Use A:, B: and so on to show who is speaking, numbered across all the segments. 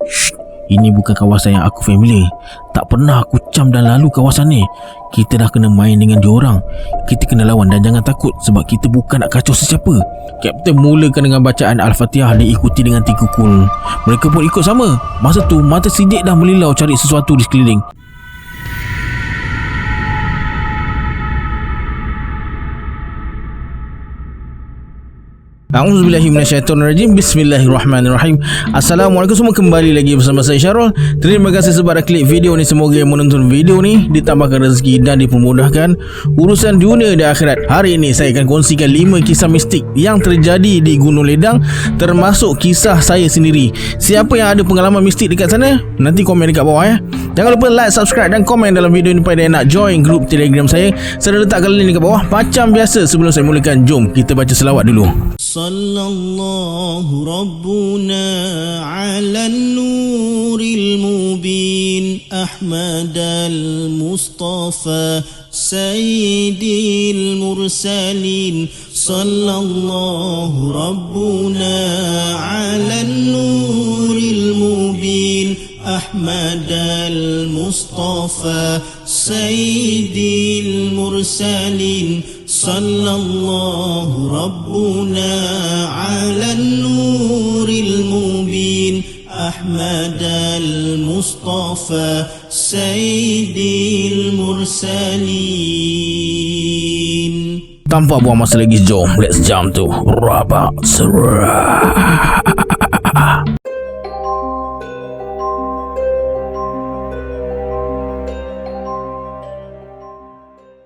A: Shh, ini bukan kawasan yang aku familiar. Tak pernah aku cam dan lalu kawasan ni. Kita dah kena main dengan diorang. Kita kena lawan dan jangan takut sebab kita bukan nak kacau sesiapa. Kapten mulakan dengan bacaan Al-Fatihah diikuti dengan 3 kul. Mereka pun ikut sama. Masa tu mata Siddiq dah melilau cari sesuatu di sekeliling. A'udzubillahi minasyaitonirrajim. Bismillahirrahmanirrahim. Assalamualaikum semua, kembali lagi bersama saya Syarul. Terima kasih sebab dah klik video ni. Semoga yang menonton video ni ditambahkan rezeki dan dipermudahkan urusan dunia dan akhirat. Hari ini saya akan kongsikan 5 kisah mistik yang terjadi di Gunung Ledang, termasuk kisah saya sendiri. Siapa yang ada pengalaman mistik dekat sana? Nanti komen dekat bawah ya. Jangan lupa like, subscribe dan komen dalam video ni pada yang nak join grup Telegram saya. Saya letakkan link dekat bawah. Macam biasa, sebelum saya mulakan, jom kita baca selawat dulu.
B: Sallallahu Rabbuna ala nuril mubin Ahmad al-Mustafa Sayyidil Mursalin. Sallallahu Rabbuna ala nuril mubin Ahmad al-Mustafa Sayyidil Mursalin. Sallallahu Rabbuna ala nuril mubin Ahmad al-Mustafa Sayyidil Mursalin.
A: Tanpa buang masa lagi, jom let's jump to Rabak Serah.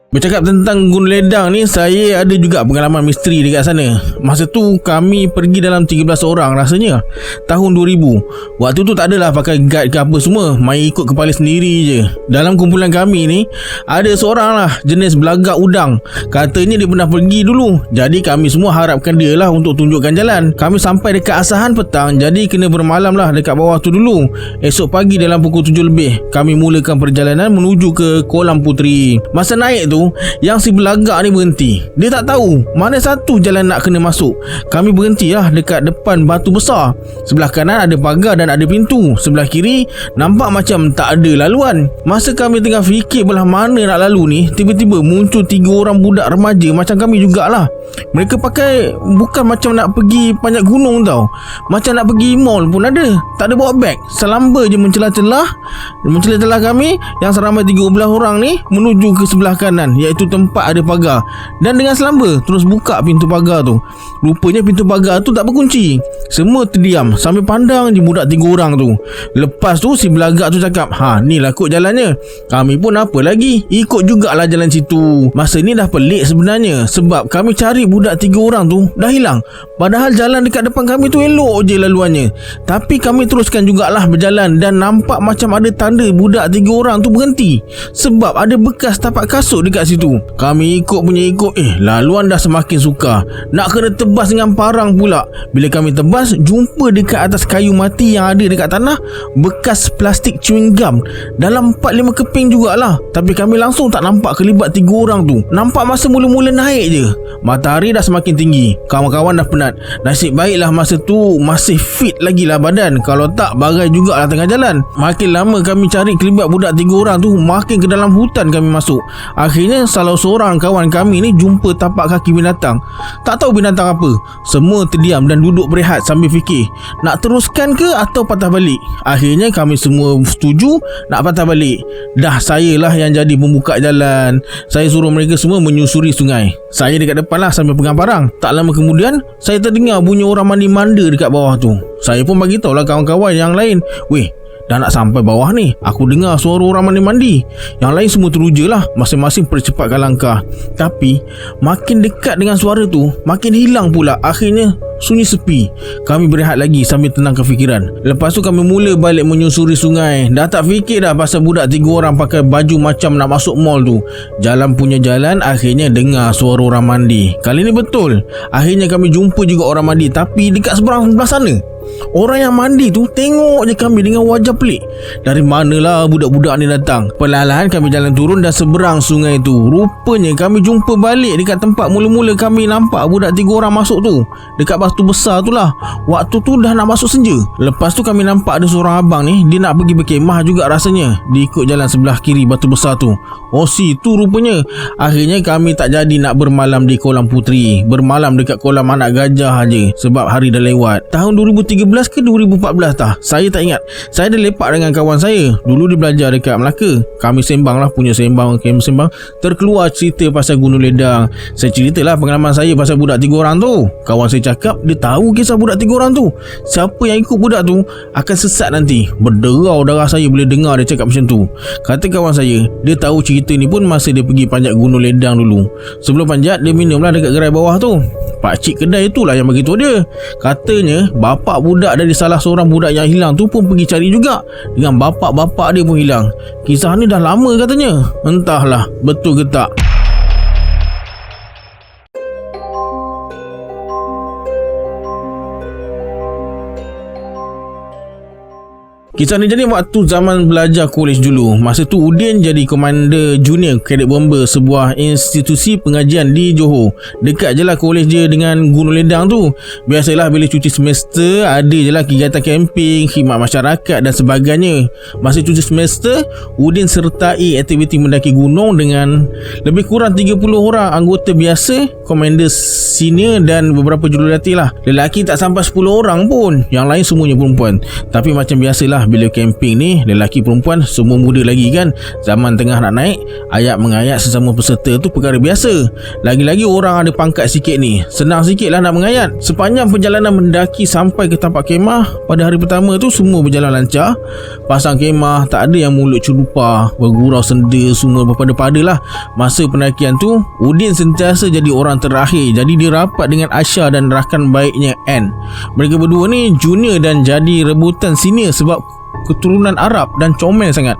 A: Bercakap tentang Gunung Ledang ni, saya ada juga pengalaman misteri dekat sana. Masa tu kami pergi dalam 13 orang rasanya, tahun 2000. Waktu tu tak adalah pakai guide ke apa semua, main ikut kepala sendiri je. Dalam kumpulan kami ni ada seorang lah jenis belagak udang. Katanya dia pernah pergi dulu, jadi kami semua harapkan dia lah untuk tunjukkan jalan. Kami sampai dekat Asahan petang, jadi kena bermalam lah dekat bawah tu dulu. Esok pagi dalam pukul 7 lebih kami mulakan perjalanan menuju ke Kolam Puteri. Masa naik tu, yang si belagak ni berhenti. Dia tak tahu mana satu jalan nak kena masuk. Kami berhenti lah dekat depan batu besar. Sebelah kanan ada pagar dan ada pintu. Sebelah kiri nampak macam tak ada laluan. Masa kami tengah fikir belah mana nak lalu ni, tiba-tiba muncul 3 orang budak remaja macam kami jugalah. Mereka pakai bukan macam nak pergi panjat gunung tau, macam nak pergi mall pun ada. Tak ada bawa beg, selamba je mencelah-celah kami yang seramai 13 orang ni menuju ke sebelah kanan, iaitu tempat ada pagar. Dan dengan selamba terus buka pintu pagar tu. Rupanya pintu pagar tu tak berkunci. Semua terdiam sambil pandang je budak 3 orang tu. Lepas tu si belagak tu cakap, ni lah kot jalannya. Kami pun apa lagi, ikut jugalah jalan situ. Masa ni dah pelik sebenarnya, sebab kami cari budak 3 orang tu dah hilang. Padahal jalan dekat depan kami tu elok je laluannya. Tapi kami teruskan jugalah berjalan dan nampak macam ada tanda budak 3 orang tu berhenti, sebab ada bekas tapak kasut dekat situ. Kami ikut, laluan dah semakin sukar. Nak kena tebas dengan parang pula. Bila kami tebas, jumpa dekat atas kayu mati yang ada dekat tanah bekas plastik chewing gum dalam 4-5 keping jugalah. Tapi kami langsung tak nampak kelibat 3 orang tu. Nampak masa mula-mula naik je. Matahari dah semakin tinggi. Kawan-kawan dah penat. Nasib baiklah masa tu masih fit lagi lah badan. Kalau tak, bagai jugalah tengah jalan. Makin lama kami cari kelibat budak 3 orang tu, makin ke dalam hutan kami masuk. Akhirnya salah seorang kawan kami ni jumpa tapak kaki binatang. Tak tahu binatang apa. Semua terdiam dan duduk berehat sambil fikir, nak teruskan ke atau patah balik. Akhirnya kami semua setuju nak patah balik. Dah sayalah yang jadi pembuka jalan. Saya suruh mereka semua menyusuri sungai. Saya dekat depan lah sambil pegang parang. Tak lama kemudian saya terdengar bunyi orang mandi-manda dekat bawah tu. Saya pun bagi tahu lah kawan-kawan yang lain, weh, dah nak sampai bawah ni, aku dengar suara orang mandi-mandi. Yang lain semua teruja lah, masing-masing percepatkan langkah. Tapi makin dekat dengan suara tu, makin hilang pula. Akhirnya sunyi sepi. Kami berehat lagi sambil tenangkan fikiran. Lepas tu kami mula balik menyusuri sungai. Dah tak fikir dah pasal budak 3 orang pakai baju macam nak masuk mall tu. Jalan punya jalan, akhirnya dengar suara orang mandi. Kali ni betul. Akhirnya kami jumpa juga orang mandi, tapi dekat seberang sana. Orang yang mandi tu tengok je kami dengan wajah pelik. Dari manalah budak-budak ni datang? Perlahan kami jalan turun dan seberang sungai tu. Rupanya kami jumpa balik dekat tempat mula-mula kami nampak budak 3 orang masuk tu, dekat batu besar tu lah. Waktu tu dah nak masuk senja. Lepas tu kami nampak ada seorang abang ni, dia nak pergi berkemah juga rasanya. Dia ikut jalan sebelah kiri batu besar tu. Oh situ rupanya. Akhirnya kami tak jadi nak bermalam di Kolam Puteri. Bermalam dekat kolam anak gajah aja sebab hari dah lewat. Tahun 2013 ke 2014 tah, saya tak ingat. Saya dah lepak dengan kawan saya. Dulu dia belajar dekat Melaka. Kami sembang lah, punya sembang, sembang. Terkeluar cerita pasal Gunung Ledang. Saya ceritalah pengalaman saya pasal budak 3 orang tu. Kawan saya cakap dia tahu kisah budak 3 orang tu. Siapa yang ikut budak tu akan sesat nanti. Berderau darah saya boleh dengar dia cakap macam tu. Kata kawan saya, dia tahu cerita ni pun masa dia pergi panjat Gunung Ledang dulu. Sebelum panjat, dia minumlah dekat gerai bawah tu. Pakcik kedai itulah yang beritahu dia. Katanya bapak budak dari salah seorang budak yang hilang tu pun pergi cari juga, dengan bapak-bapak dia pun hilang. Kisah ni dah lama katanya. Entahlah betul ke tak. Kisah ni jadi waktu zaman belajar kolej dulu. Masa tu Udin jadi komander junior kadet bomber sebuah institusi pengajian di Johor. Dekat je lah kolej dia dengan Gunung Ledang tu. Biasalah bila cuti semester ada je lah kegiatan camping, khidmat masyarakat dan sebagainya. Masa cuti semester, Udin sertai aktiviti mendaki gunung dengan lebih kurang 30 orang anggota biasa, komander senior dan beberapa jurulatih lah. Lelaki tak sampai 10 orang pun. Yang lain semuanya perempuan. Tapi macam biasalah bila camping ni, lelaki perempuan semua muda lagi kan. Zaman tengah nak naik, ayat mengayat sesama peserta tu perkara biasa. Lagi-lagi orang ada pangkat sikit ni, senang sikit lah nak mengayat. Sepanjang perjalanan mendaki sampai ke tempat kemah, pada hari pertama tu semua berjalan lancar. Pasang kemah tak ada yang mulut celupa, bergurau senda, semua berpada-pada lah. Masa pendakian tu, Udin sentiasa jadi orang terakhir. Jadi dia rapat dengan Asha dan rakan baiknya Ann. Mereka berdua ni junior dan jadi rebutan senior sebab keturunan Arab dan comel sangat.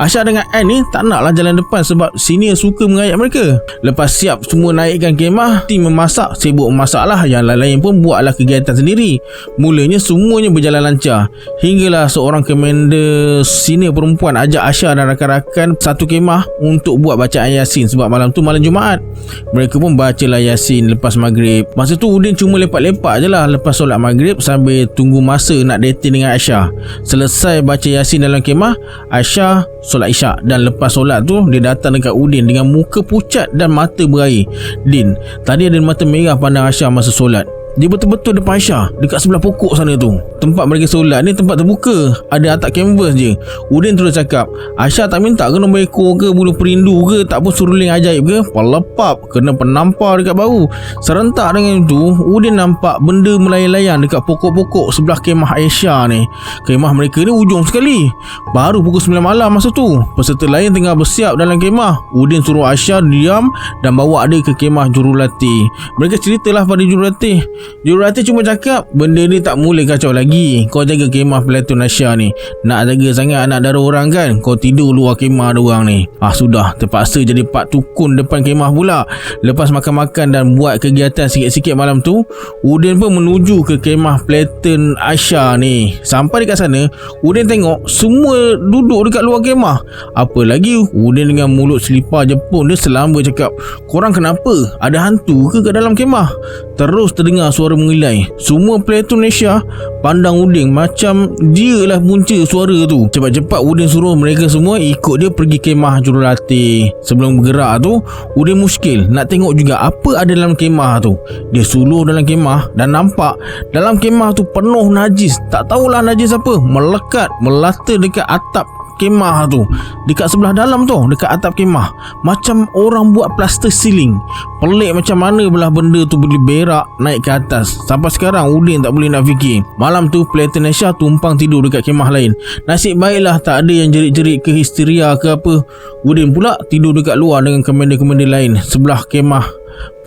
A: Asha dengan Ann ni tak naklah jalan depan sebab senior suka mengayat mereka. Lepas siap semua naikkan kemah, tim memasak, sibuk memasak lah. Yang lain-lain pun buatlah kegiatan sendiri. Mulanya semuanya berjalan lancar, hinggalah seorang komander senior perempuan ajak Asha dan rakan-rakan satu kemah untuk buat bacaan Yasin sebab malam tu malam Jumaat. Mereka pun bacalah Yasin lepas maghrib. Masa tu Udin cuma lepak-lepak je lah lepas solat maghrib sambil tunggu masa nak dating dengan Asha. Selesai baca Yasin dalam kemah, Asha solat isyak dan lepas solat tu dia datang dekat Udin dengan muka pucat dan mata berair. Din, tadi ada mata merah pandang Asha masa solat. Dia betul-betul depan Aisyah, dekat sebelah pokok sana tu. Tempat mereka solat ni tempat terbuka, ada atap kanvas je. Udin terus cakap, Aisyah tak minta ke nombor ekor ke, bulu perindu ke, tak pun suruling ajaib ke? Pelepap, kena penampar dekat bahu. Serentak dengan itu, Udin nampak benda melayang-layang dekat pokok-pokok sebelah kemah Aisyah ni. Kemah mereka ni ujung sekali. Baru pukul 9 malam masa tu. Peserta lain tengah bersiap dalam kemah. Udin suruh Aisyah diam dan bawa dia ke kemah jurulatih. Mereka ceritalah pada jurulatih. Jurulatih cuma cakap, benda ni tak boleh kacau lagi. Kau jaga kemah Platon Asya ni. Nak jaga sangat anak dara orang kan? Kau tidur luar kemah ada orang ni. Sudah, terpaksa jadi pak tukun depan kemah pula. Lepas makan-makan dan buat kegiatan sikit-sikit malam tu, Udin pun menuju ke kemah Platon Asya ni. Sampai dekat sana, Udin tengok semua duduk dekat luar kemah. Apa lagi, Udin dengan mulut selipar Jepun dia selamba cakap, korang kenapa? Ada hantu ke kat dalam kemah? Terus terdengar suara mengilai. Semua Platon Asia pandang Udin macam dia lah punca suara tu. Cepat-cepat Udin suruh mereka semua ikut dia pergi kemah jurulatih. Sebelum bergerak tu, Udin muskil nak tengok juga apa ada dalam kemah tu. Dia suluh dalam kemah dan nampak dalam kemah tu penuh najis. Tak tahulah najis apa, melekat melata dekat atap kemah tu, dekat sebelah dalam tu, dekat atap kemah, macam orang buat plaster ceiling. Pelik macam mana belah benda tu boleh berak naik ke atas. Sampai sekarang Udin tak boleh nak fikir. Malam tu Platon Asia tumpang tidur dekat kemah lain. Nasib baiklah tak ada yang jerit-jerit ke histeria ke apa. Udin pula tidur dekat luar dengan komander-komander lain sebelah kemah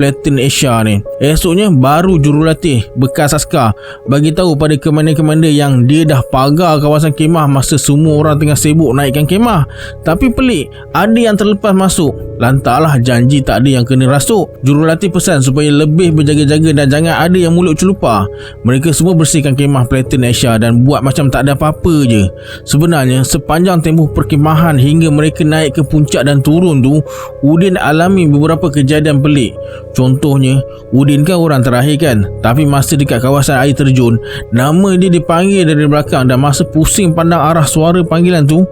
A: Platoon Asia ni. Esoknya baru jurulatih bekas askar bagi tahu pada komander-komander yang dia dah pagar kawasan kemah masa semua orang tengah sibuk naikkan kemah. Tapi pelik, ada yang terlepas masuk. Lantaklah janji tak ada yang kena rasuk. Jurulatih pesan supaya lebih berjaga-jaga dan jangan ada yang mulut celupar. Mereka semua bersihkan kemah Platoon Asia dan buat macam tak ada apa-apa je. Sebenarnya sepanjang tempoh perkemahan hingga mereka naik ke puncak dan turun tu, Udin alami beberapa kejadian pelik. Contohnya, Udin kan orang terakhir kan, tapi masa dekat kawasan air terjun, nama dia dipanggil dari belakang dan masa pusing pandang arah suara panggilan tu,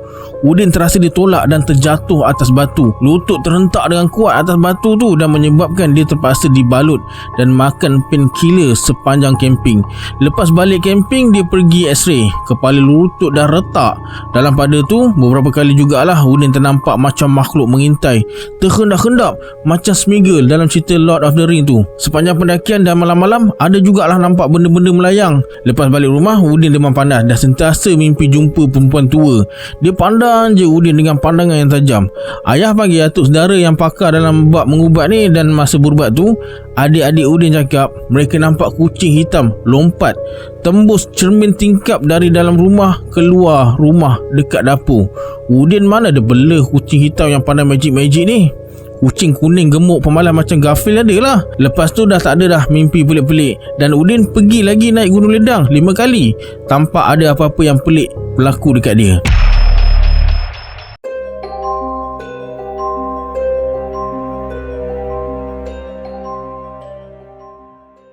A: Udin terasa ditolak dan terjatuh atas batu. Lutut terhentak dengan kuat atas batu tu dan menyebabkan dia terpaksa dibalut dan makan painkiller sepanjang camping. Lepas balik camping, dia pergi x-ray. Kepala lutut dah retak. Dalam pada tu, beberapa kali jugalah Udin ternampak macam makhluk mengintai, terhendak-hendak macam Smeagol dalam cerita Lord of the Ring tu. Sepanjang pendakian dan malam-malam, ada jugalah nampak benda-benda melayang. Lepas balik rumah, Udin demam panas dan sentiasa mimpi jumpa perempuan tua. Dia pandang je Udin dengan pandangan yang tajam. Ayah panggil atuk saudara yang pakar dalam bab mengubat ni, dan masa berubat tu, adik-adik Udin cakap mereka nampak kucing hitam lompat tembus cermin tingkap dari dalam rumah keluar rumah dekat dapur. Udin mana ada bela kucing hitam yang pandai magic-magic ni. Kucing kuning gemuk pemalas macam Garfield ada lah. Lepas tu dah tak ada dah mimpi pelik-pelik, dan Udin pergi lagi naik Gunung Ledang 5 kali tanpa ada apa-apa yang pelik berlaku dekat dia.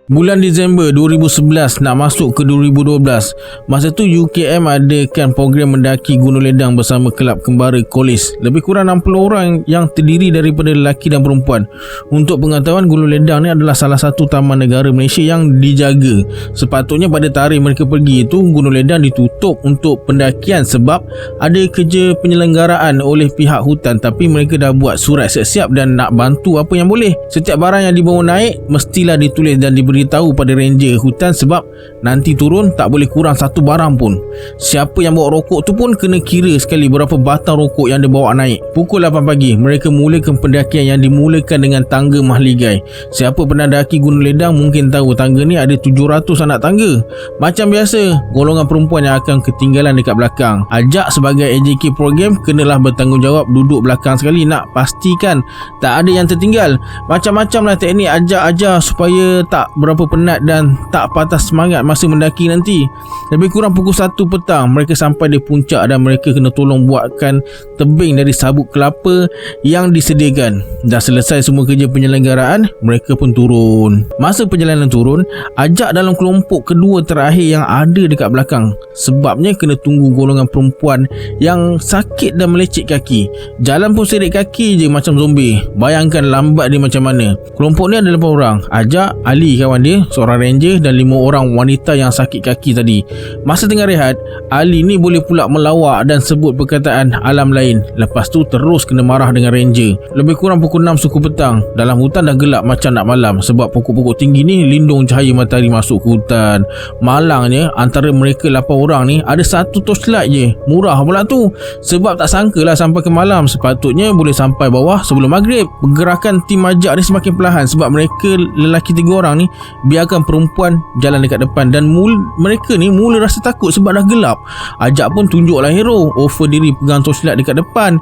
A: Bulan Disember 2011 nak masuk ke 2012, masa tu UKM adakan program mendaki Gunung Ledang bersama kelab kembara Kolis. Lebih kurang 60 orang yang terdiri daripada lelaki dan perempuan. Untuk pengetahuan, Gunung Ledang ni adalah salah satu taman negara Malaysia yang dijaga. Sepatutnya pada tarikh mereka pergi itu, Gunung Ledang ditutup untuk pendakian sebab ada kerja penyelenggaraan oleh pihak hutan, tapi mereka dah buat surat siap-siap dan nak bantu apa yang boleh. Setiap barang yang dibawa naik mestilah ditulis dan diberitahu pada ranger hutan sebab nanti turun tak boleh kurang satu barang pun. Siapa yang bawa rokok tu pun kena kira sekali berapa batang rokok yang dia bawa naik. Pukul 8 pagi mereka mulakan pendakian yang dimulakan dengan tangga mahligai. Siapa pernah daki Gunung Ledang mungkin tahu tangga ni ada 700 anak tangga. Macam biasa, golongan perempuan yang akan ketinggalan dekat belakang. Ajak sebagai AJK program kenalah bertanggungjawab duduk belakang sekali nak pastikan tak ada yang tertinggal. Macam-macam lah teknik ajak ajar supaya tak berapa penat dan tak patah semangat masa mendaki nanti. Lebih kurang pukul 1 petang mereka sampai di puncak dan mereka kena tolong buatkan tebing dari sabut kelapa yang disediakan. Dah selesai semua kerja penyelenggaraan, mereka pun turun. Masa perjalanan turun, ajak dalam kelompok kedua terakhir yang ada dekat belakang. Sebabnya kena tunggu golongan perempuan yang sakit dan melecet kaki. Jalan pun seret kaki je macam zombie. Bayangkan lambat dia macam mana. Kelompok ni ada 8 orang. Ajak, Ali kawan dia, seorang ranger, dan 5 orang wanita yang sakit kaki tadi. Masa tengah rehat, Ali ni boleh pula melawak dan sebut perkataan alam lain. Lepas tu terus kena marah dengan ranger. Lebih kurang pukul 6 suku petang. Dalam hutan dah gelap macam nak malam sebab pokok-pokok tinggi ni lindung cahaya matahari masuk ke hutan. Malangnya antara mereka 8 orang ni ada satu torchlight je. Murah pula tu. Sebab tak sangka lah sampai ke malam. Sepatutnya boleh sampai bawah sebelum maghrib. Pergerakan tim ajak ni semakin perlahan sebab mereka lelaki 3 orang ni biarkan perempuan jalan dekat depan, dan mereka ni mula rasa takut sebab dah gelap. Ajak pun tunjuklah hero, offer diri pegang torchlight dekat depan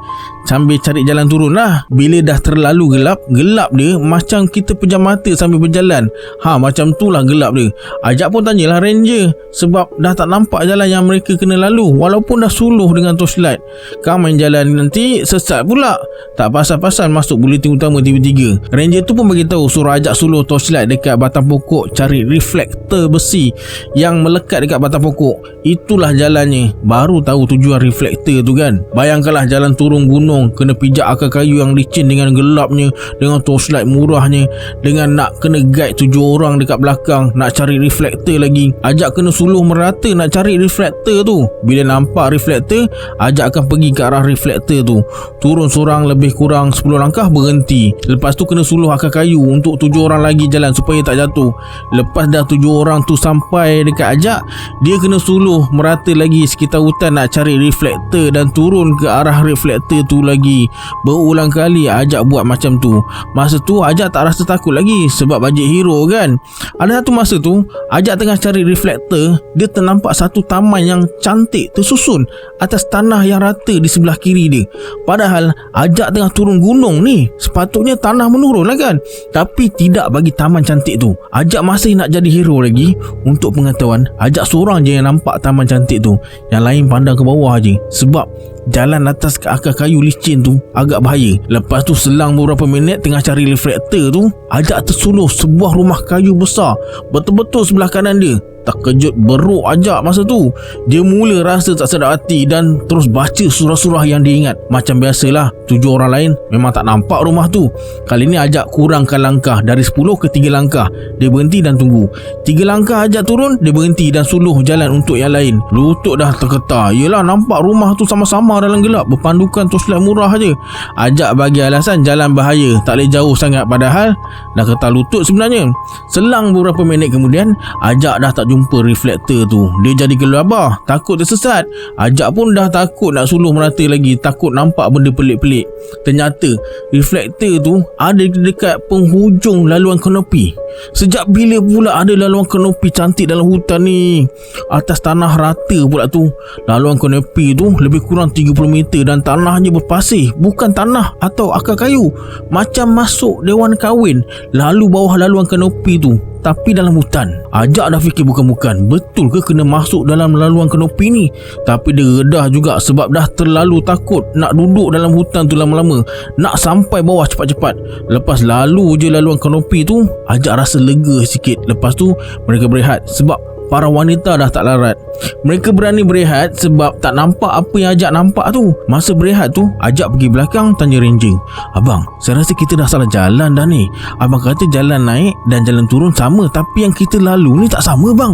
A: sambil cari jalan turun lah. Bila dah terlalu gelap dia macam kita pejam mata sambil berjalan. Macam tu lah gelap dia. Ajak pun tanyalah ranger sebab dah tak nampak jalan yang mereka kena lalu walaupun dah suluh dengan torchlight. Kau main jalan nanti sesat pula. Tak pasal-pasal masuk buletin utama TV3. Ranger tu pun bagi tahu suruh ajak suluh torchlight dekat batang pokok, cari reflektor besi yang melekat dekat batang pokok. Itulah jalannya. Baru tahu tujuan reflektor tu kan. Bayangkanlah jalan turun gunung, kena pijak akar kayu yang licin dengan gelapnya, dengan torchlight murahnya, dengan nak kena guide 7 orang dekat belakang nak cari reflektor lagi. Ajak kena suluh merata nak cari reflektor tu. Bila nampak reflektor, ajak akan pergi ke arah reflektor tu. Turun seorang lebih kurang 10 langkah berhenti. Lepas tu kena suluh akar kayu untuk 7 orang lagi jalan supaya tak jatuh. tu. Lepas dah 7 orang tu sampai dekat Ajak, dia kena suluh merata lagi sekitar hutan nak cari reflektor dan turun ke arah reflektor tu lagi. Berulang kali Ajak buat macam tu. Masa tu Ajak tak rasa takut lagi sebab bajet hero kan. Ada satu masa tu Ajak tengah cari reflektor, dia ternampak satu taman yang cantik tersusun atas tanah yang rata di sebelah kiri dia. Padahal Ajak tengah turun gunung ni, sepatutnya tanah menurun lah kan. Tapi tidak bagi taman cantik tu. Ajak masih nak jadi hero lagi. Untuk pengetahuan, Ajak seorang je yang nampak taman cantik tu. Yang lain pandang ke bawah je. Sebab jalan atas ke akar kayu licin tu agak bahaya. Lepas tu selang beberapa minit tengah cari reflektor tu, Ajak tersuluh sebuah rumah kayu besar betul-betul sebelah kanan dia. Terkejut beruk Ajak masa tu. Dia mula rasa tak sedap hati dan terus baca surah-surah yang dia ingat. Macam biasalah, 7 orang lain memang tak nampak rumah tu. Kali ni Ajak kurangkan langkah dari 10 ke 3 langkah. Dia berhenti dan tunggu. 3 langkah Ajak turun, dia berhenti dan suluh jalan untuk yang lain. Lutut dah tergetar. Yelah, nampak rumah tu sama-sama dalam gelap, berpandukan torchlight murah je. Ajak bagi alasan jalan bahaya, tak boleh jauh sangat, padahal dah getar lutut sebenarnya. Selang beberapa minit kemudian, Ajak dah tak jumpa reflektor tu. Dia jadi gelabah, takut tersesat. Ajak pun dah takut nak suluh merata lagi, takut nampak benda pelik-pelik. Ternyata reflektor tu ada dekat penghujung laluan kanopi. Sejak bila pula ada laluan kanopi cantik dalam hutan ni? Atas tanah rata pula tu. Laluan kanopi tu lebih kurang 30 meter dan tanahnya berpasir, bukan tanah atau akar kayu. Macam masuk dewan kahwin. Lalu bawah laluan kanopi tu, tapi dalam hutan. Ajak dah fikir bukan-bukan, betul ke kena masuk dalam laluan kanopi ni? Tapi dia redah juga sebab dah terlalu takut nak duduk dalam hutan tu lama-lama, nak sampai bawah cepat-cepat. Lepas lalu je laluan kanopi tu, Ajak rasa lega sikit. Lepas tu mereka berehat sebab para wanita dah tak larat. Mereka berani berehat sebab tak nampak apa yang Ajak nampak tu. Masa berehat tu, Ajak pergi belakang tanya ranger, "Abang, saya rasa kita dah salah jalan dah ni. Abang kata jalan naik dan jalan turun sama, tapi yang kita lalu ni tak sama bang."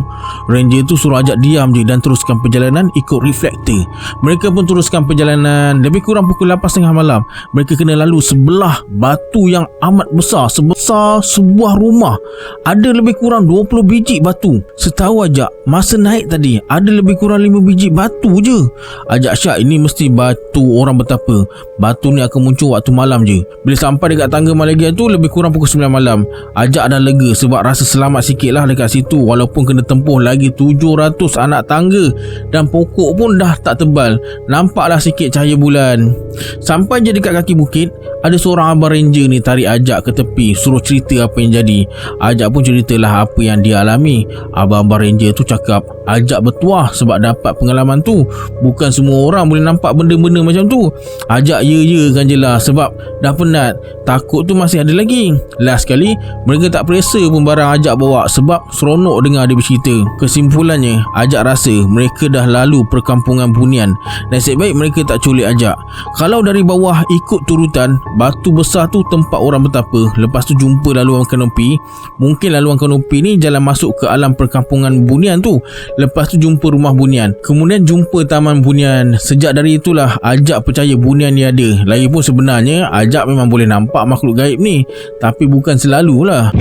A: Ranger tu suruh Ajak diam je dan teruskan perjalanan ikut reflektor. Mereka pun teruskan perjalanan. Lebih kurang pukul 8.30 malam, mereka kena lalu sebelah batu yang amat besar, sebesar sebuah rumah. Ada lebih kurang 20 biji batu. Setahu Ajak, masa naik tadi ada lebih kurang 5 biji batu je. Ajak syak ini mesti batu orang betapa. Batu ni akan muncul waktu malam je. Bila sampai dekat tangga Malagian tu lebih kurang pukul 9 malam, Ajak dah lega sebab rasa selamat sikit lah dekat situ. Walaupun kena tempuh lagi 700 anak tangga dan pokok pun dah tak tebal, nampaklah sikit cahaya bulan. Sampai je dekat kaki bukit, ada seorang abang ranger ni tarik Ajak ke tepi, suruh cerita apa yang jadi. Ajak pun ceritalah apa yang dia alami. Abang-abang ranger tu cakap Ajak bertuah sebab dapat pengalaman tu. Bukan semua orang boleh nampak benda-benda macam tu. Ajak ya-ya kan je lah sebab dah penat. Takut tu masih ada lagi. Last sekali, mereka tak periksa pun barang Ajak bawa sebab seronok dengar dia bercerita. Kesimpulannya, Ajak rasa mereka dah lalu perkampungan Bunian. Nasib baik mereka tak culik Ajak. Kalau dari bawah ikut turutan, batu besar tu tempat orang betapa. Lepas tu jumpa laluan kanopi. Mungkin laluan kanopi ni jalan masuk ke alam perkampungan Bunian tu. Lepas tu jumpa rumah Bunian. Kemudian jumpa taman Bunian. Sejak dari itulah Ajak percaya Bunian ni ada. Lagipun sebenarnya Ajak memang boleh nampak makhluk gaib ni, tapi bukan selalulah.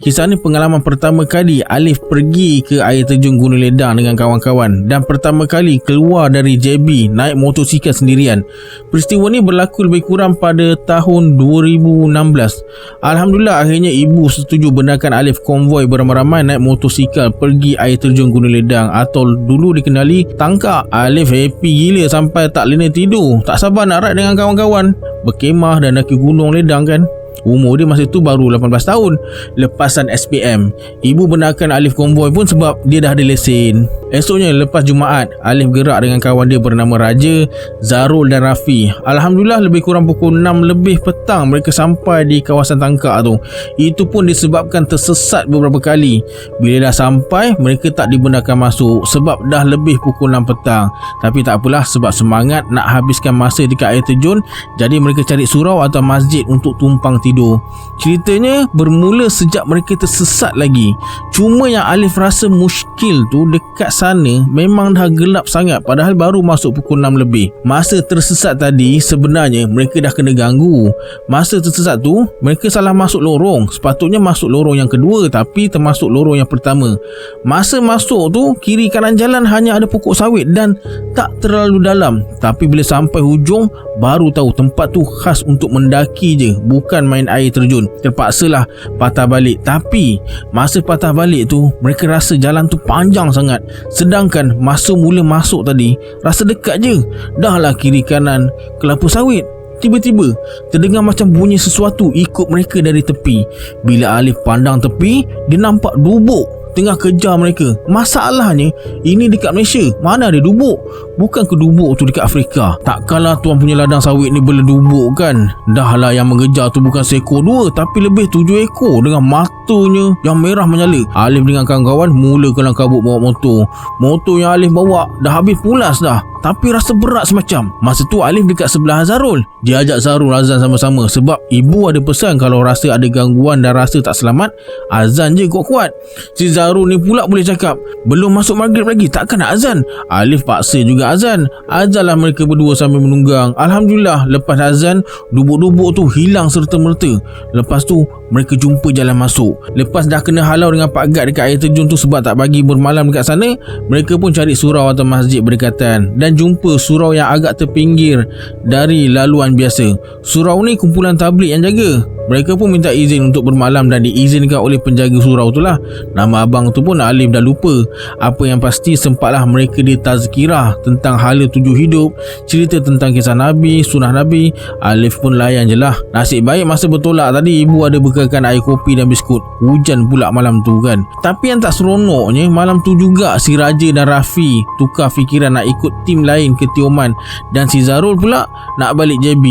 A: Kisah ni pengalaman pertama kali Alif pergi ke air terjun Gunung Ledang dengan kawan-kawan dan pertama kali keluar dari JB naik motosikal sendirian. Peristiwa ni berlaku lebih kurang pada tahun 2016. Alhamdulillah akhirnya ibu setuju benarkan Alif konvoi beramai-ramai naik motosikal pergi air terjun Gunung Ledang atau dulu dikenali Tangkak. Alif happy gila sampai tak lena tidur. Tak sabar nak ride dengan kawan-kawan, berkemah dan daki Gunung Ledang kan. Umur dia masa tu baru 18 tahun. Lepasan SPM, ibu benarkan Alif konvoi pun sebab dia dah ada lesen. Esoknya lepas Jumaat, Alif gerak dengan kawan dia bernama Raja, Zarul dan Rafi. Alhamdulillah lebih kurang pukul 6 lebih petang mereka sampai di kawasan Tangkak tu. Itu pun disebabkan tersesat beberapa kali. Bila dah sampai, mereka tak dibenarkan masuk sebab dah lebih pukul 6 petang. Tapi tak apalah sebab semangat nak habiskan masa dekat air terjun, jadi mereka cari surau atau masjid untuk tumpang tidur. Ceritanya bermula sejak mereka tersesat lagi. Cuma yang Alif rasa muskil tu dekat sana memang dah gelap sangat, padahal baru masuk pukul 6 lebih. Masa tersesat tadi sebenarnya mereka dah kena ganggu. Masa tersesat tu mereka salah masuk lorong. Sepatutnya masuk lorong yang kedua tapi termasuk lorong yang pertama. Masa masuk tu kiri kanan jalan hanya ada pokok sawit dan tak terlalu dalam. Tapi bila sampai hujung baru tahu tempat tu khas untuk mendaki je, bukan main air terjun. Terpaksalah patah balik. Tapi masa patah balik tu mereka rasa jalan tu panjang sangat, sedangkan masa mula masuk tadi rasa dekat je. Dah lah kiri kanan kelapa sawit. Tiba-tiba terdengar macam bunyi sesuatu ikut mereka dari tepi. Bila Alif pandang tepi, dia nampak dubuk tengah kejar mereka. Masalahnya ini dekat Malaysia, mana ada dubuk? Bukan ke dubuk tu dekat Afrika? Takkanlah tuan punya ladang sawit ni berledubuk kan? Dah lah yang mengejar tu bukan seekor dua tapi lebih 7 ekor dengan matanya yang merah menyala. Alif dengan kawan-kawan mula kelang kabut bawa motor. Motor yang Alif bawa dah habis pulas dah, tapi rasa berat semacam. Masa tu Alif dekat sebelah Zarul. Dia ajak Zarul azan sama-sama sebab ibu ada pesan kalau rasa ada gangguan dan rasa tak selamat, azan je kuat-kuat. Si Zarul ni pula boleh cakap, belum masuk maghrib lagi takkan nak azan. Alif paksa juga azan. Azanlah mereka berdua sambil menunggang. Alhamdulillah lepas azan dubuk-dubuk tu hilang serta-merta. Lepas tu mereka jumpa jalan masuk. Lepas dah kena halau dengan Pak Gad dekat air terjun tu sebab tak bagi bermalam dekat sana, mereka pun cari surau atau masjid berdekatan dan jumpa surau yang agak terpinggir dari laluan biasa. Surau ni kumpulan tabligh yang jaga. Mereka pun minta izin untuk bermalam dan diizinkan oleh penjaga surau tu lah. Nama abang tu pun Alif dah lupa. Apa yang pasti sempatlah mereka ditazkirah tentang hala tujuh hidup, cerita tentang kisah Nabi, sunnah Nabi. Alif pun layan je lah. Nasib baik masa bertolak tadi ibu ada bekalkan air kopi dan biskut. Hujan pula malam tu kan. Tapi yang tak seronoknya malam tu juga si Raja dan Rafi tukar fikiran nak ikut tim lain ke Tioman, dan si Zarul pula nak balik JB.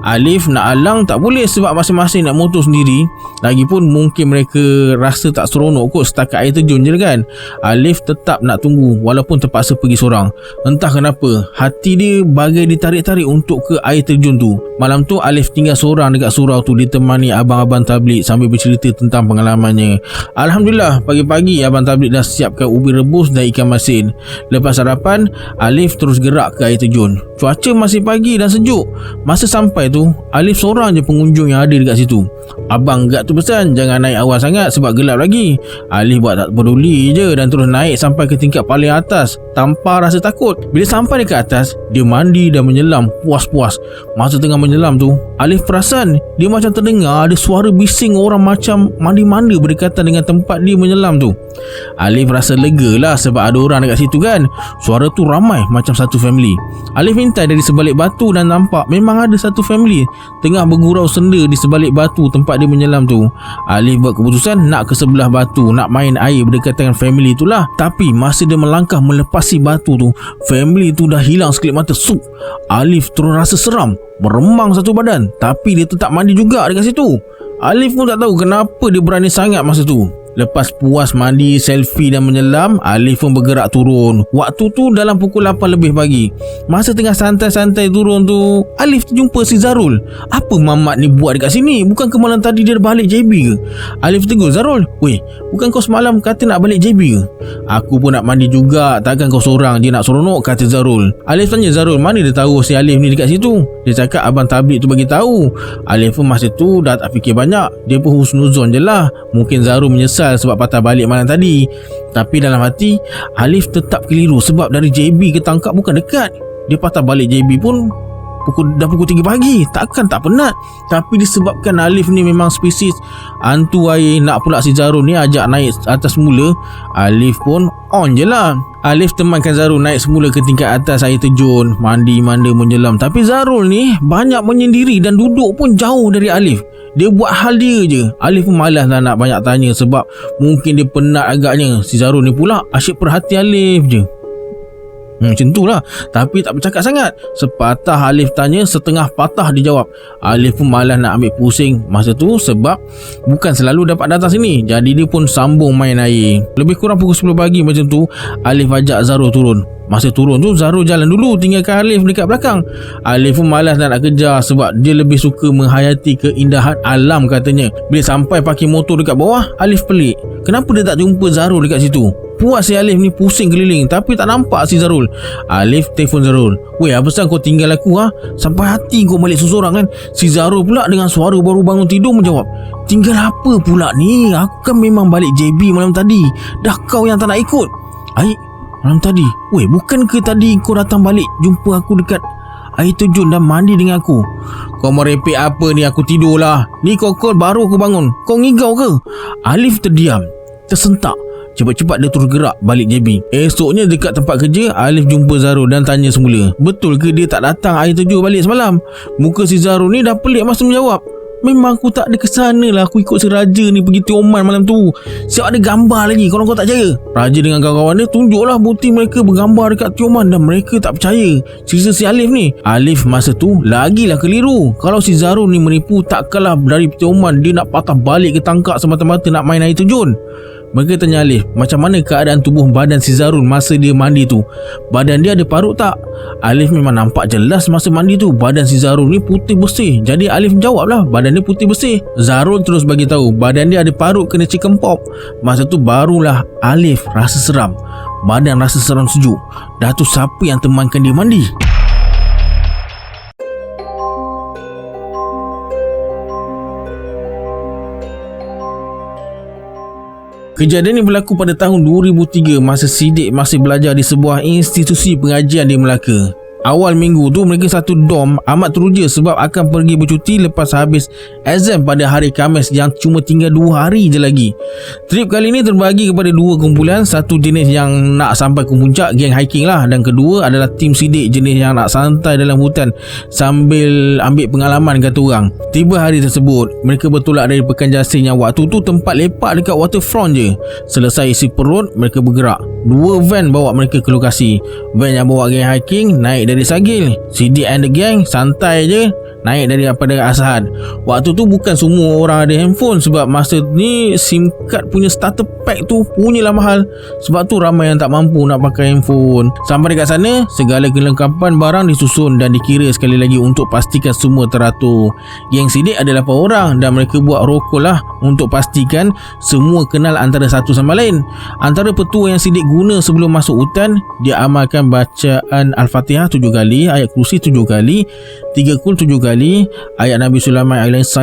A: Alif nak alang tak boleh sebab masing-masing nak motor sendiri. Lagipun mungkin mereka rasa tak seronok kot setakat air terjun je kan. Alif tetap nak tunggu walaupun terpaksa pergi seorang. Entah kenapa hati dia bagai ditarik-tarik untuk ke air terjun tu. Malam tu Alif tinggal seorang dekat surau tu ditemani abang-abang tabligh sambil bercerita tentang pengalamannya. Alhamdulillah pagi-pagi abang tabligh dah siapkan ubi rebus dan ikan masin. Lepas sarapan Alif terus gerak ke air terjun. Cuaca masih pagi dan sejuk. Masa sampai tu Alif seorang je pengunjung yang ada dekat situ. Abang Gad tu pesan jangan naik awal sangat sebab gelap lagi. Alif buat tak peduli je dan terus naik sampai ke tingkat paling atas tanpa rasa takut. Bila sampai dekat atas, dia mandi dan menyelam puas-puas. Masa tengah menyelam tu, Alif perasan dia macam terdengar ada suara bising orang macam mandi-mandi berdekatan dengan tempat dia menyelam tu. Alif rasa lega lah sebab ada orang dekat situ kan. Suara tu ramai macam satu family. Alif minta dari sebalik batu dan nampak memang ada satu family tengah bergurau senda di sebalik batu tempat dia menyelam tu. Alif buat keputusan nak ke sebelah batu, nak main air berdekatan dengan family tu lah. Tapi masa dia melangkah melepasi batu tu, family tu dah hilang sekelip mata. Sup, Alif terus rasa seram, meremang satu badan. Tapi dia tetap mandi juga dekat situ. Alif pun tak tahu kenapa dia berani sangat masa tu. Lepas puas mandi, selfie dan menyelam, Alif pun bergerak turun. Waktu tu dalam pukul 8 lebih pagi. Masa tengah santai-santai turun tu, Alif terjumpa si Zarul. Apa Mamat ni buat dekat sini? Bukan ke malam tadi dia balik JB ke? Alif tegur Zarul, "Weh, bukan kau semalam kata nak balik JB ke?" "Aku pun nak mandi juga, takkan kau seorang je nak seronok," kata Zarul. Alif tanya Zarul mana dia tahu si Alif ni dekat situ. Dia cakap abang tabligh tu bagi tahu. Alif pun masa tu dah tak fikir banyak. Dia pun husnuzon je lah. Mungkin Zarul menyesal sebab patah balik malam tadi. Tapi dalam hati Alif tetap keliru sebab dari JB ke Tangkap bukan dekat. Dia patah balik JB pun pukul 3 pagi. Takkan tak penat. Tapi disebabkan Alif ni memang spesies hantu air, nak pula si Zarul ni ajak naik atas semula, Alif pun on je lah. Alif temankan Zarul naik semula ke tingkat atas air terjun, mandi-manda menyelam. Tapi Zarul ni banyak menyendiri dan duduk pun jauh dari Alif. Dia buat hal dia je. Alif pun malas lah nak banyak tanya sebab mungkin dia penat agaknya. Si Zarul ni pula asyik perhati Alif je. Macam tu lah. Tapi tak bercakap sangat. Sepatah Alif tanya, setengah patah dijawab. Alif pun malas nak ambil pusing masa tu sebab bukan selalu dapat datang sini. Jadi dia pun sambung main air. Lebih kurang pukul 10 pagi macam tu, Alif ajak Zarul turun. Masa turun tu, Zarul jalan dulu, tinggalkan Alif dekat belakang. Alif pun malas nak kejar sebab dia lebih suka menghayati keindahan alam katanya. Bila sampai parking motor dekat bawah, Alif pelik. Kenapa dia tak jumpa Zarul dekat situ? Puas si Alif ni pusing keliling tapi tak nampak si Zarul. Alif telefon Zarul. "Weh, apa pasal kau tinggal aku Sampai hati kau balik seorang kan?" Si Zarul pula dengan suara baru bangun tidur menjawab, "Tinggal apa pula ni? Aku kan memang balik JB malam tadi. Dah kau yang tak nak ikut." "Aik, malam tadi? Weh, bukan ke tadi kau datang balik jumpa aku dekat air terjun dan mandi dengan aku?" "Kau merepek apa ni? Aku tidur lah. Ni kau call baru aku bangun. Kau ngigau ke?" Alif terdiam, tersentak. Cepat-cepat dia terus gerak balik JB. Esoknya dekat tempat kerja, Alif jumpa Zarul dan tanya semula, betul ke dia tak datang air terjun balik semalam? Muka si Zarul ni dah pelik masa menjawab, "Memang aku tak ada kesana lah. Aku ikut si Raja ni pergi Tioman malam tu. Siap ada gambar lagi kalau kau tak percaya." Raja dengan kawan-kawan dia tunjuklah bukti mereka bergambar dekat Tioman dan mereka tak percaya cerita si Alif ni. Alif masa tu lagilah keliru. Kalau si Zarul ni menipu, takkanlah dari Tioman dia nak patah balik ke tangkap semata-mata nak main air terjun. Mereka tanya Alif, macam mana keadaan tubuh badan si Zarul masa dia mandi tu? Badan dia ada parut tak? Alif memang nampak jelas masa mandi tu badan si Zarul ni putih bersih. Jadi Alif jawablah badan dia putih bersih. Zarul terus bagi tahu badan dia ada parut kena chicken pop. Masa tu barulah Alif rasa seram. Badan rasa seram sejuk. Dah tu siapa yang temankan dia mandi? Kejadian ini berlaku pada tahun 2003 masa Siddiq masih belajar di sebuah institusi pengajian di Melaka. Awal minggu tu mereka satu dom amat teruja sebab akan pergi bercuti lepas habis exam pada hari Khamis yang cuma tinggal 2 hari je lagi. Trip kali ni terbagi kepada 2 kumpulan. Satu jenis yang nak sampai ke puncak, geng hiking lah, dan kedua adalah tim Siddiq jenis yang nak santai dalam hutan sambil ambil pengalaman kata orang. Tiba hari tersebut, mereka bertolak dari Pekan Jasing yang waktu tu tempat lepak dekat waterfront je. Selesai isi perut, mereka bergerak. 2 van bawa mereka ke lokasi. Van yang bawa geng hiking naik dari Sagil. Siddiq and the gang santai je naik daripada Asahan. Waktu tu bukan semua orang ada handphone sebab masa ni SIM card punya starter pack tu punyalah mahal. Sebab tu ramai yang tak mampu nak pakai handphone. Sampai dekat sana, segala kelengkapan barang disusun dan dikira sekali lagi untuk pastikan semua teratur. Geng Siddiq ada 8 orang dan mereka buat rokok lah untuk pastikan semua kenal antara satu sama lain. Antara petua yang Siddiq guna sebelum masuk hutan, dia amalkan bacaan Al-Fatihah 7 kali, ayat kursi 7 kali, 3 kul 7 kali, ayat Nabi Sulaiman AS.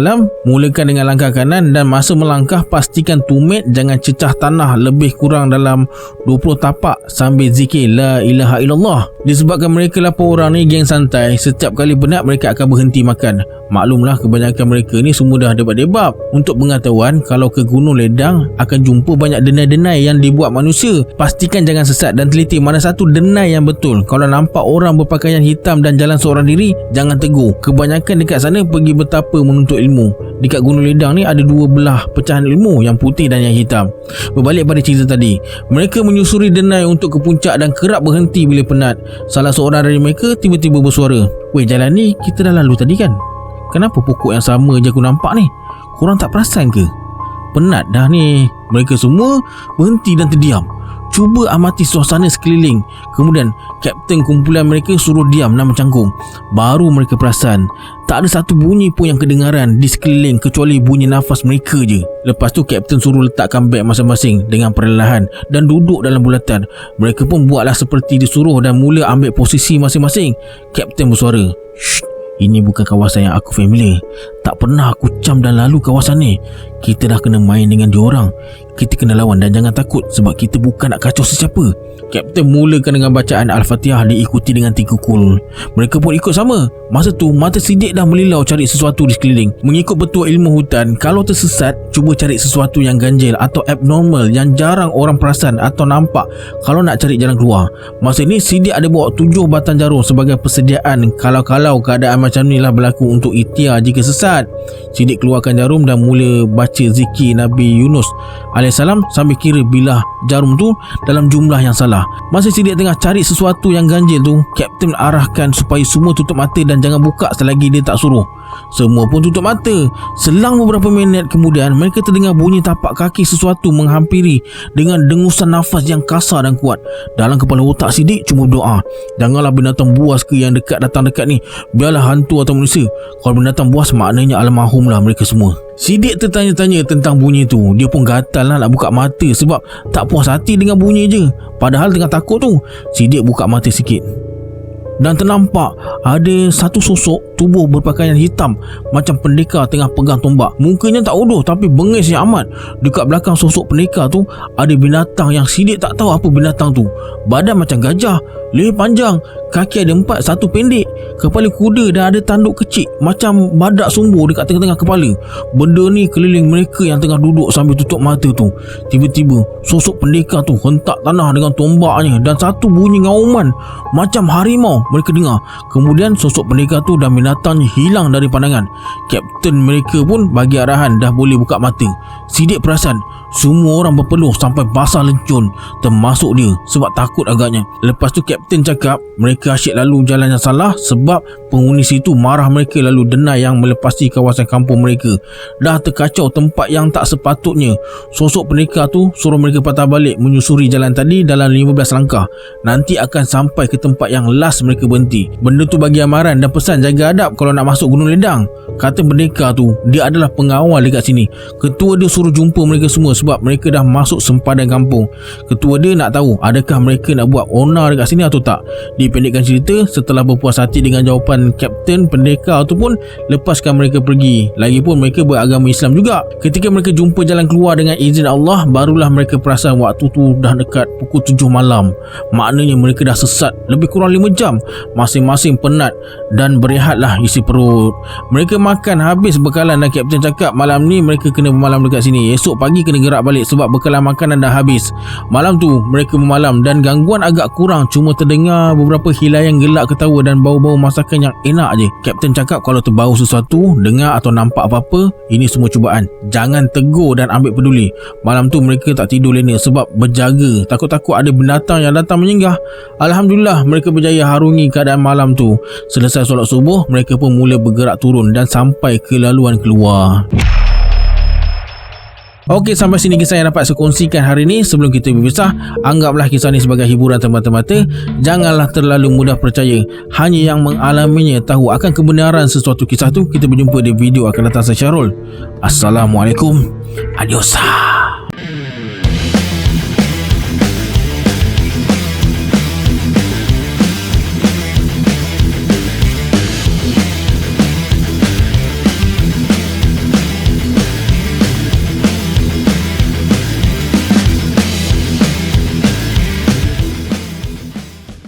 A: Mulakan dengan langkah kanan dan masa melangkah pastikan tumit, jangan cecah tanah lebih kurang dalam 20 tapak sambil zikir La ilaha illallah. Disebabkan mereka 8 orang ni geng santai, setiap kali penat mereka akan berhenti makan. Maklumlah kebanyakan mereka ni semua dah debab-debab. Untuk pengetahuan, kalau ke Gunung Ledang akan jumpa banyak denai-denai yang dibuat manusia. Pastikan jangan sesat dan teliti mana satu denai yang betul. Kalau nampak orang berpakaian hitam dan jalan seorang diri, jangan tegur. Kebanyakan dekat sana pergi bertapa menuntut ilmu. Dekat Gunung Ledang ni ada 2 belah pecahan ilmu, yang putih dan yang hitam. Berbalik pada cerita tadi, mereka menyusuri denai untuk ke puncak dan kerap berhenti bila penat. Salah seorang dari mereka tiba-tiba bersuara, "Weh, jalan ni kita dah lalu tadi kan? Kenapa pokok yang sama je aku nampak ni? Korang tak perasan ke? Penat dah ni." Mereka semua berhenti dan terdiam, cuba amati suasana sekeliling. Kemudian kapten kumpulan mereka suruh diam dan mencangkung. Baru mereka perasan tak ada satu bunyi pun yang kedengaran di sekeliling kecuali bunyi nafas mereka je. Lepas tu kapten suruh letakkan beg masing-masing dengan perlahan dan duduk dalam bulatan. Mereka pun buatlah seperti disuruh dan mula ambil posisi masing-masing. Kapten bersuara, "Shh, ini bukan kawasan yang aku familiar. Tak pernah aku cam dan lalu kawasan ni. Kita dah kena main dengan diorang. Kita kena lawan dan jangan takut sebab kita bukan nak kacau sesiapa." Kapten mulakan dengan bacaan Al-Fatihah diikuti dengan 3 kul. Mereka pun ikut sama. Masa tu mata Siddiq dah melilau cari sesuatu di sekeliling. Mengikut petua ilmu hutan, kalau tersesat, cuba cari sesuatu yang ganjil atau abnormal yang jarang orang perasan atau nampak kalau nak cari jalan keluar. Masa ni Siddiq ada bawa 7 batang jarum sebagai persediaan kalau-kalau keadaan macam ni lah berlaku untuk ikhtiar jika sesat. Siddiq keluarkan jarum dan mula baca zikir Nabi Yunus AS sambil kira bilah jarum tu dalam jumlah yang sama. salah. Masa Sidik tengah cari sesuatu yang ganjil tu, Kapten arahkan supaya semua tutup mata dan jangan buka selagi dia tak suruh. Semua pun tutup mata. Selang beberapa minit kemudian, mereka terdengar bunyi tapak kaki sesuatu menghampiri dengan dengusan nafas yang kasar dan kuat. Dalam kepala otak Sidik cuma doa, janganlah binatang buas ke yang datang dekat ni, biarlah hantu atau manusia. Kalau binatang buas maknanya almarhum lah mereka semua. Sidik tertanya-tanya tentang bunyi tu. Dia pun gatal lah nak buka mata sebab tak puas hati dengan bunyi je. Padahal tengah takut tu, Sidik buka mata sikit dan ternampak ada satu sosok tubuh berpakaian hitam macam pendekar tengah pegang tombak. Mukanya tak uduh tapi bengis yang amat. Dekat belakang sosok pendekar tu ada binatang yang Sidik tak tahu apa binatang tu. Badan macam gajah, leher panjang, kaki ada 4, satu pendek, kepala kuda dan ada tanduk kecil macam badak sumbu dekat tengah-tengah kepala. Benda ni keliling mereka yang tengah duduk sambil tutup mata tu. Tiba-tiba sosok pendekar tu hentak tanah dengan tombaknya dan satu bunyi ngauman macam harimau mereka dengar. Kemudian sosok pendekar tu dan binatangnya hilang dari pandangan. Kapten mereka pun bagi arahan dah boleh buka mata. Sidik perasan semua orang berpeluh sampai basah lencun, termasuk dia sebab takut agaknya. Lepas tu Kapten cakap mereka asyik lalu jalan yang salah sebab penghuni situ marah mereka lalu denai yang melepasi kawasan kampung mereka. Dah terkacau tempat yang tak sepatutnya. Sosok pendekar tu suruh mereka patah balik menyusuri jalan tadi dalam 15 langkah. Nanti akan sampai ke tempat yang last mereka berhenti. Benda tu bagi amaran dan pesan jaga adab kalau nak masuk Gunung Ledang. Kata pendekar tu dia adalah pengawal dekat sini. Ketua dia suruh jumpa mereka semua sebab mereka dah masuk sempadan kampung. Ketua dia nak tahu adakah mereka nak buat onar dekat sini atau tak. Dipendekkan cerita, setelah berpuas hati dengan jawapan Kapten, pendekar tu pun lepaskan mereka pergi. Lagipun mereka beragama Islam juga. Ketika mereka jumpa jalan keluar dengan izin Allah, barulah mereka perasan waktu tu dah dekat pukul 7 malam. Maknanya mereka dah sesat lebih kurang 5 jam. Masing-masing penat dan berehatlah isi perut. Mereka makan habis bekalan dan Kapten cakap malam ni mereka kena bermalam dekat sini. Esok pagi kena gerak balik sebab bekalan makanan dah habis. Malam tu mereka bermalam dan gangguan agak kurang, cuma terdengar beberapa hilayan gelak ketawa dan bau-bau masakan yang enak je. Kapten cakap kalau terbau sesuatu, dengar atau nampak apa-apa, ini semua cubaan. Jangan tegur dan ambil peduli. Malam tu mereka tak tidur lena sebab berjaga, takut-takut ada binatang yang datang menyinggah. Alhamdulillah mereka berjaya harungi keadaan malam tu. Selesai solat subuh, mereka pun mula bergerak turun dan sampai ke laluan keluar. Okey, sampai sini kisah yang dapat saya kongsikan hari ini. Sebelum kita berpisah, anggaplah kisah ni sebagai hiburan semata-mata. Janganlah terlalu mudah percaya. Hanya yang mengalaminya tahu akan kebenaran sesuatu kisah tu. Kita berjumpa di video akan datang. Saya Syarul. Assalamualaikum. Adios.